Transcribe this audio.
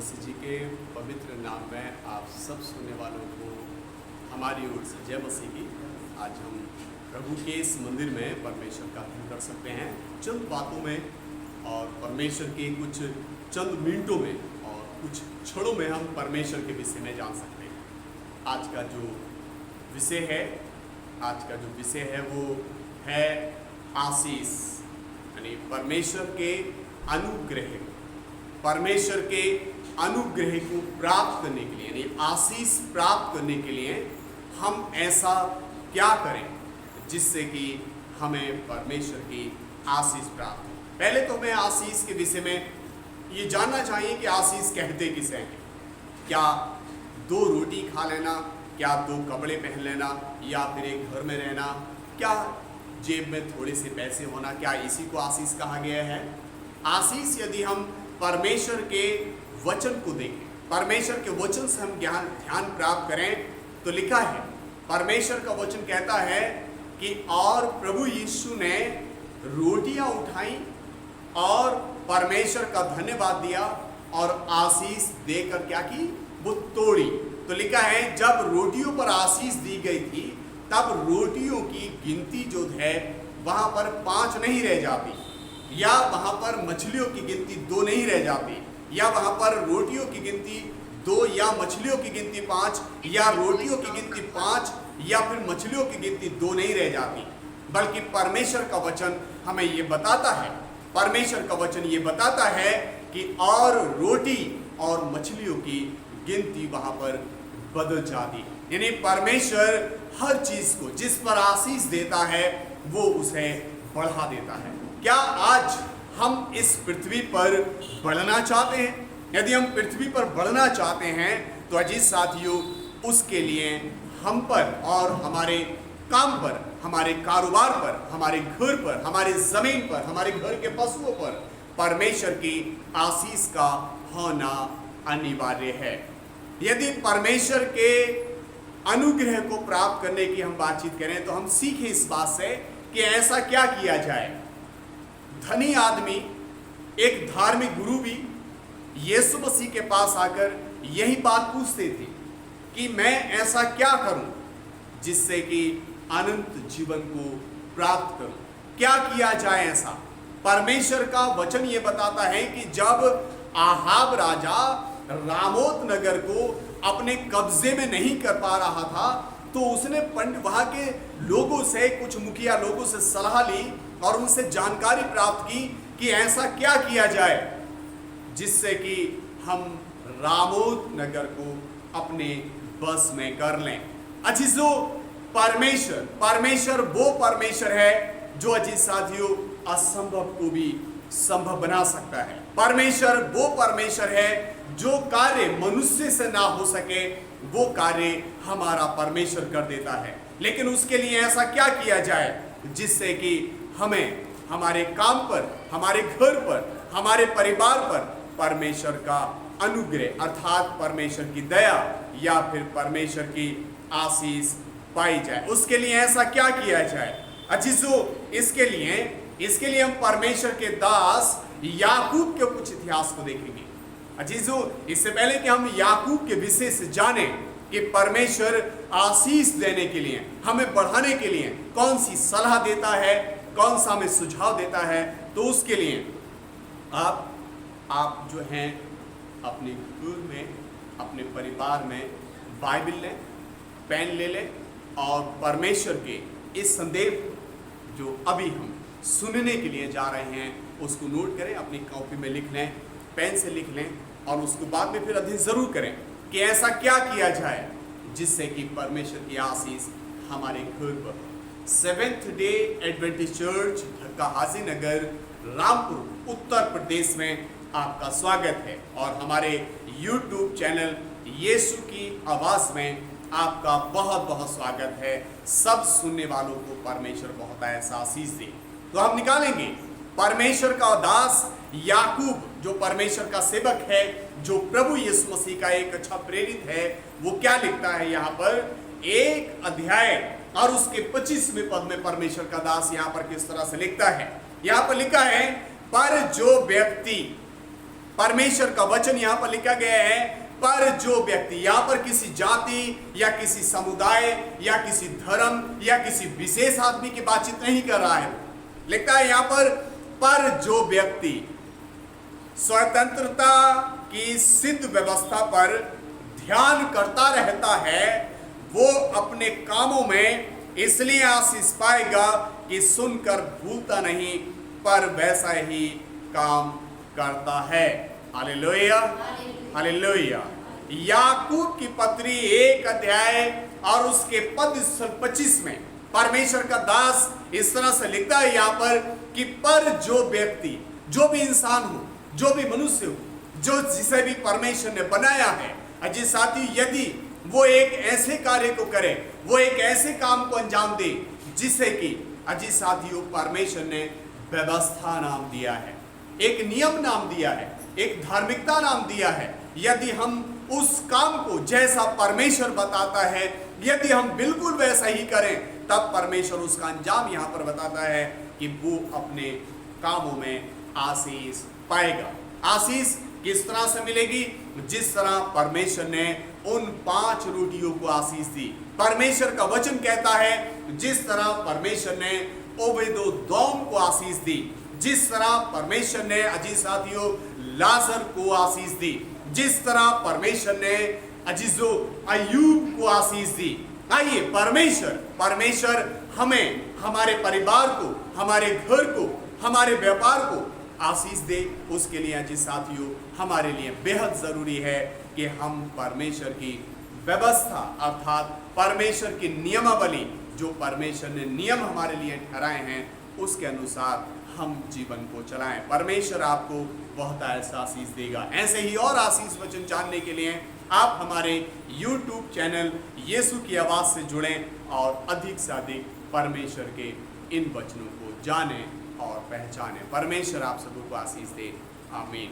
मसीह जी के पवित्र नाम में आप सब सुनने वालों को हमारी ओर से जय मसीह की। आज हम प्रभु के इस मंदिर में परमेश्वर का ध्यान कर सकते हैं चंद बातों में और परमेश्वर के कुछ चंद मिनटों में और कुछ क्षणों में हम परमेश्वर के विषय में जान सकते हैं। आज का जो विषय है वो है आशीष, यानी परमेश्वर के अनुग्रह को प्राप्त करने के लिए, यानी आशीष प्राप्त करने के लिए हम ऐसा क्या करें जिससे कि हमें परमेश्वर की आशीष प्राप्त हो। पहले तो हमें आशीष के विषय में ये जानना चाहिए कि आशीष कहते किसे हैं। क्या 2 रोटी खा लेना, क्या 2 कपड़े पहन लेना, या फिर एक घर में रहना, क्या जेब में थोड़े से पैसे होना, क्या इसी को आशीष कहा गया है? आशीष यदि हम परमेश्वर के वचन को देखें, परमेश्वर के वचन से हम ध्यान प्राप्त करें तो लिखा है, परमेश्वर का वचन कहता है कि और प्रभु यीशु ने रोटियां उठाई और परमेश्वर का धन्यवाद दिया और आशीष देकर क्या की, वो तोड़ी। तो लिखा है जब रोटियों पर आशीष दी गई थी तब रोटियों की गिनती जो है वहां पर 5 नहीं रह जाती, या वहां पर मछलियों की गिनती 2 नहीं रह जाती, या वहां पर रोटियों की गिनती 2 या मछलियों की गिनती 5, या रोटियों की गिनती 5 या फिर मछलियों की गिनती 2 नहीं रह जाती। बल्कि परमेश्वर का वचन हमें ये बताता है, परमेश्वर का वचन ये बताता है कि और रोटी और मछलियों की गिनती वहां पर बदल जाती है। यानी परमेश्वर हर चीज को जिस पर आशीष देता है वो उसे बढ़ा देता है। क्या आज हम इस पृथ्वी पर बढ़ना चाहते हैं? यदि हम पृथ्वी पर बढ़ना चाहते हैं तो अजीज साथियों, उसके लिए हम पर और हमारे काम पर, हमारे कारोबार पर, हमारे घर पर, हमारे जमीन पर, हमारे घर के पशुओं पर परमेश्वर की आशीष का होना अनिवार्य है। यदि परमेश्वर के अनुग्रह को प्राप्त करने की हम बातचीत करें तो हम सीखें इस बात से कि ऐसा क्या किया जाए। धनी आदमी, एक धार्मिक गुरु भी यीशु मसीह के पास आकर यही बात पूछते थे कि मैं ऐसा क्या करूं जिससे कि अनंत जीवन को प्राप्त करूं, क्या किया जाए ऐसा। परमेश्वर का वचन ये बताता है कि जब आहाब राजा रामोत नगर को अपने कब्जे में नहीं कर पा रहा था तो उसने वहां के लोगों से, कुछ मुखिया लोगों से सलाह ली और उनसे जानकारी प्राप्त की कि ऐसा क्या किया जाए जिससे कि हम रामोत नगर को अपने बस में कर लें। अजीजों, परमेश्वर वो परमेश्वर है जो अजीज साथियों असंभव को भी संभव बना सकता है। परमेश्वर वो परमेश्वर है जो कार्य मनुष्य से ना हो सके वो कार्य हमारा परमेश्वर कर देता है। लेकिन उसके लिए ऐसा क्या किया जाए जिससे कि हमें हमारे काम पर, हमारे घर पर, हमारे परिवार पर परमेश्वर का अनुग्रह अर्थात परमेश्वर की दया या फिर परमेश्वर की आशीष पाई जाए। उसके लिए ऐसा क्या किया जाए? अजीजों, इसके लिए हम परमेश्वर के दास याकूब के कुछ इतिहास को देखेंगे। अजीजों, इससे पहले कि हम याकूब के विषय से जाने कि परमेश्वर आशीष देने के लिए, हमें बढ़ाने के लिए कौन सी सलाह देता है, कौन सा हमें सुझाव देता है, तो उसके लिए आप जो हैं अपने घर में, अपने परिवार में बाइबल लें, पेन ले लें और परमेश्वर के इस संदेश जो अभी हम सुनने के लिए जा रहे हैं उसको नोट करें, अपनी कॉपी में लिख लें, पेन से लिख लें और उसको बाद में फिर अध्ययन जरूर करें कि ऐसा क्या किया जाए जिससे कि परमेश्वर की आशीष हमारे घर पर। सेवेंथ डे एडवेंटिस्ट चर्च ढक्का हाजी नगर, रामपुर, उत्तर प्रदेश में आपका स्वागत है और हमारे YouTube चैनल यीशु की आवाज में आपका बहुत बहुत स्वागत है। सब सुनने वालों को परमेश्वर बहुत ऐसा आशीष दे। तो हम निकालेंगे परमेश्वर का दास याकूब जो परमेश्वर का सेवक है, जो प्रभु यीशु मसीह का एक अच्छा प्रेरित है, वो क्या लिखता है यहाँ पर 1 अध्याय और उसके 25वें पद में परमेश्वर का दास यहाँ पर किस तरह से लिखता है। यहाँ पर लिखा है, पर जो व्यक्ति परमेश्वर का वचन यहाँ पर लिखा गया है, पर जो व्यक्ति, यहाँ पर किसी जाति या किसी समुदाय या किसी धर्म या किसी विशेष आदमी की बातचीत नहीं कर रहा है। लिखता है यहाँ पर जो व्यक्ति स्वतंत्रता की सिद्ध व्यवस्था पर ध्यान करता रहता है, वो अपने कामों में इसलिए आशीष पाएगा कि सुनकर भूलता नहीं, पर वैसा ही काम करता है। Hallelujah, hallelujah. याकूब की पत्री 1 अध्याय और उसके पद 25 में परमेश्वर का दास इस तरह से लिखता है यहाँ पर कि पर जो व्यक्ति, जो भी इंसान हो, जो भी मनुष्य हो, जो जिसे भी परमेश्वर ने बनाया है, अजी साथी, यदि वो एक ऐसे कार्य को करे, वो एक ऐसे काम को अंजाम दे जिसे कि अजी साथियों परमेश्वर ने व्यवस्था नाम दिया है, एक नियम नाम दिया है, एक धार्मिकता नाम दिया है, यदि हम उस काम को जैसा परमेश्वर बताता है, यदि हम बिल्कुल वैसा ही करें, तब परमेश्वर उसका अंजाम यहाँ पर बताता है कि वो अपने कामों में आशीष पाएगा। आशीष किस तरह से मिलेगी? जिस तरह परमेश्वर ने उन 5 रोटियों को आशीष दी। परमेश्वर का वचन कहता है जिस तरह परमेश्वर ने ओबेदोदोम को आशीष दी, जिस तरह परमेश्वर ने अजी साथियों लाजर को आशीष दी, जिस तरह परमेश्वर ने अजीजो अय्यूब को आशीष दी। आइए परमेश्वर हमें, हमारे परिवार को, हमारे घर को, हमारे व्यापार को आशीष दे। उसके लिए अजी साथियों हमारे लिए बेहद जरूरी है कि हम परमेश्वर की व्यवस्था अर्थात परमेश्वर की नियमावली, जो परमेश्वर ने नियम हमारे लिए ठहराए हैं, उसके अनुसार हम जीवन को चलाएं। परमेश्वर आपको बहुत ऐसा आशीष देगा। ऐसे ही और आशीष वचन जानने के लिए आप हमारे YouTube चैनल यीशु की आवाज़ से जुड़ें और अधिक से अधिक परमेश्वर के इन वचनों को जानें और पहचानें। परमेश्वर आप सबको आशीष दे। आमीन।